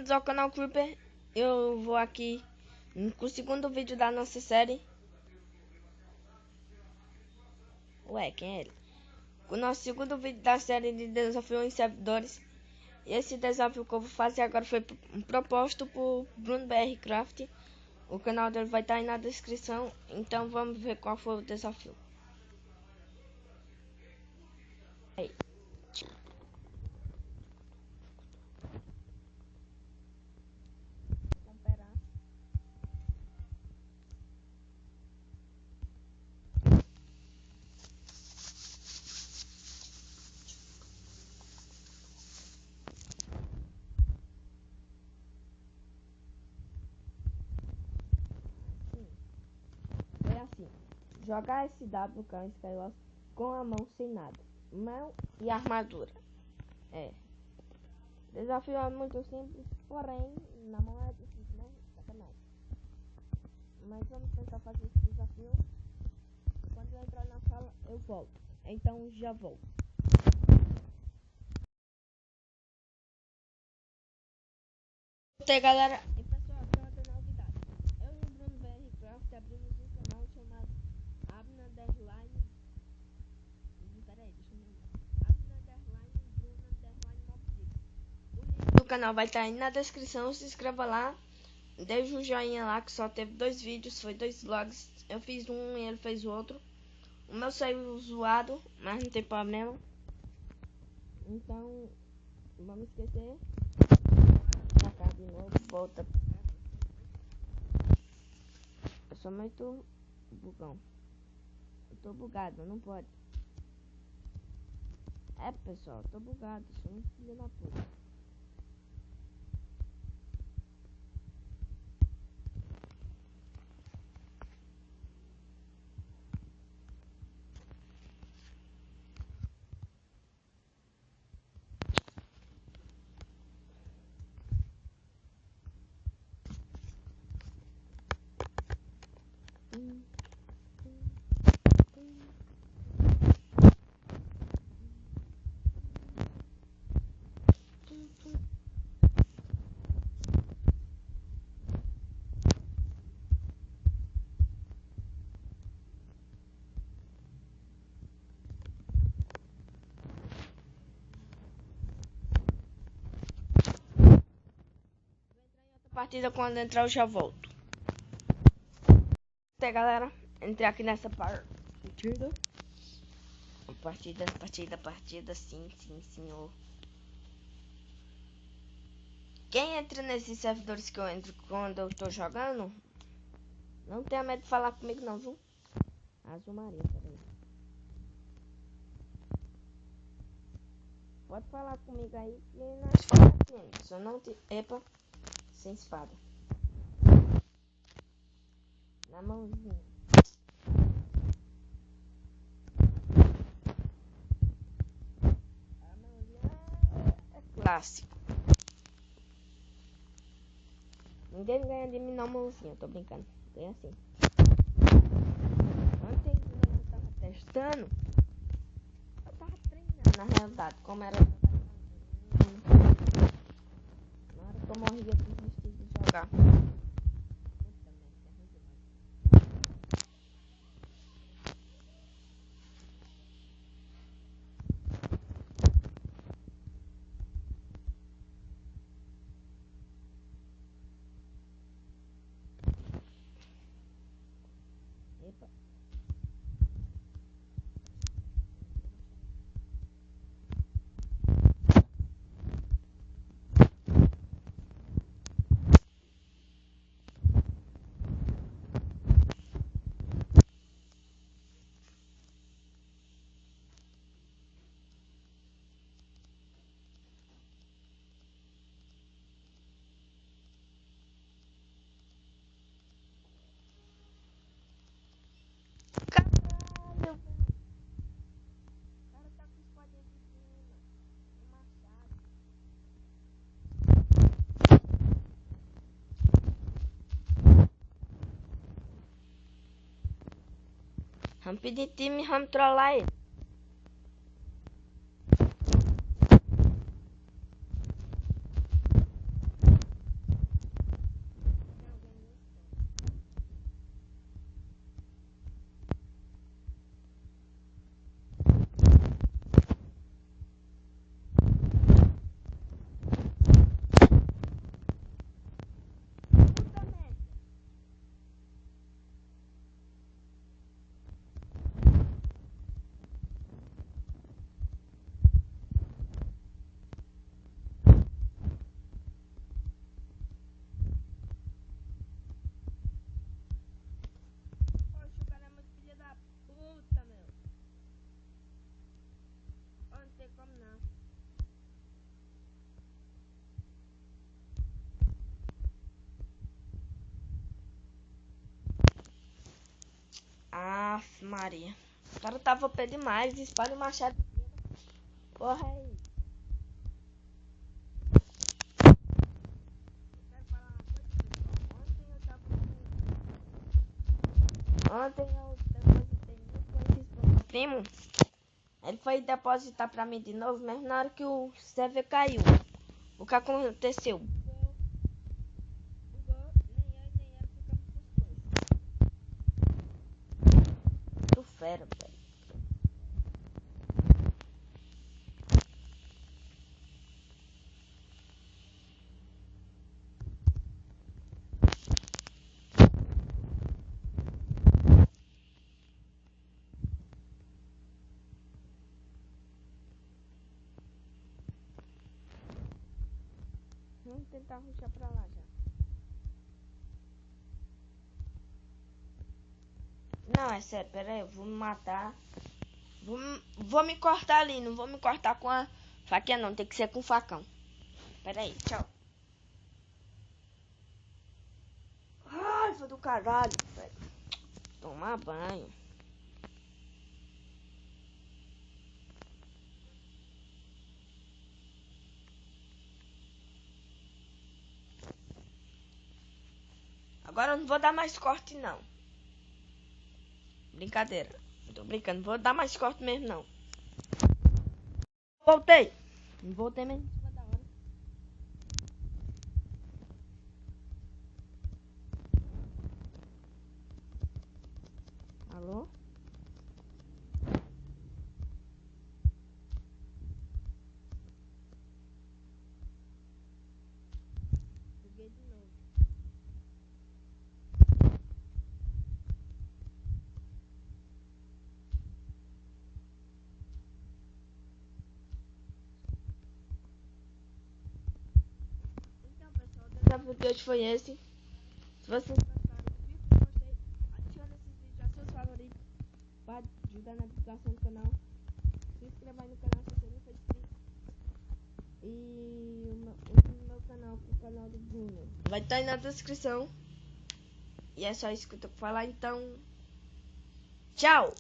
bem-vindos ao canal Creeper. Eu vou aqui com o segundo vídeo da nossa série. Ué, quem é ele? Com o nosso segundo vídeo da série de desafio em servidores. E esse desafio que eu vou fazer agora foi proposto por Bruno BR Craft. O canal dele vai estar aí na descrição. Então vamos ver qual foi o desafio. Aí. Foi assim: jogar SW com Skywars com a mão sem nada, mão e armadura. Desafio é muito simples, porém na mão é difícil, né? Sacanagem. Mas vamos tentar fazer esse desafio. Quando eu entrar na sala eu volto. Então já volto. Voltei, galera. E pessoal, tem outra novidade. Eu e o Bruno BR Craft abrimos um canal chamado Abna Underline. Peraí, deixa eu ver. Abna Underline Bruno Underline Mobile. O link do canal vai estar aí na descrição. Se inscreva lá. Deixa o joinha lá, que só teve 2 vídeos. Foi 2 vlogs. Eu fiz um e ele fez o outro. O meu saiu zoado, mas não tem problema. Então, vamos esquecer. Na casa de novo, volta. Eu sou muito bugão. Eu tô bugado, não pode. Pessoal, eu tô bugado. Sou um filho da puta. Partida, quando entrar eu já volto. Até, galera, entrei aqui nessa partida. Partida, sim, senhor. Quem entra nesses servidores que eu entro quando eu tô jogando, não tenha medo de falar comigo não, viu? Azul marinho, peraí. Pode falar comigo aí que nós falamos aqui. Só não te... Epa, sem espada. Na mãozinha. A mãozinha é clássico. Ninguém ganha de mim na mãozinha, tô brincando. Tem assim. Ontem eu tava testando. Eu tava treinando na realidade, como era. Na hora que eu morria, eu desisti de jogar. Epa. Caralho, velho. O cara tá com espadinha de cima. Um machado. Vamos pedir time, vamos trollar ele. Nossa, Maria. O cara tava pé demais. Espalha o machado. Porra aí. Ontem eu depositei pro meu primo. Ele foi depositar pra mim de novo, mas na hora que o server caiu. O que aconteceu? Bugou, nem eu nem ela ficamos com os dois. Tô fera, velho. Vamos tentar rushar pra lá já. Não, é sério, pera aí, eu vou me matar. Vou me cortar ali, não vou me cortar com a faquinha não, tem que ser com o facão. Pera aí, tchau. Raiva do caralho, velho. Tomar banho. Agora eu não vou dar mais corte não. Brincadeira. Tô brincando, não vou dar mais corte mesmo não. Voltei. Voltei mesmo. Alô? Liguei de novo. Então, pessoal, o desafio de hoje foi esse. Se vocês gostaram, clique no gostei, adicione esses vídeos aos seus favoritos para ajudar na divulgação do canal. Se inscreva aí no canal se você não for inscrito. E o meu canal, o canal do Bruno, vai estar aí na descrição. E é só isso que eu tô pra falar, então. Tchau!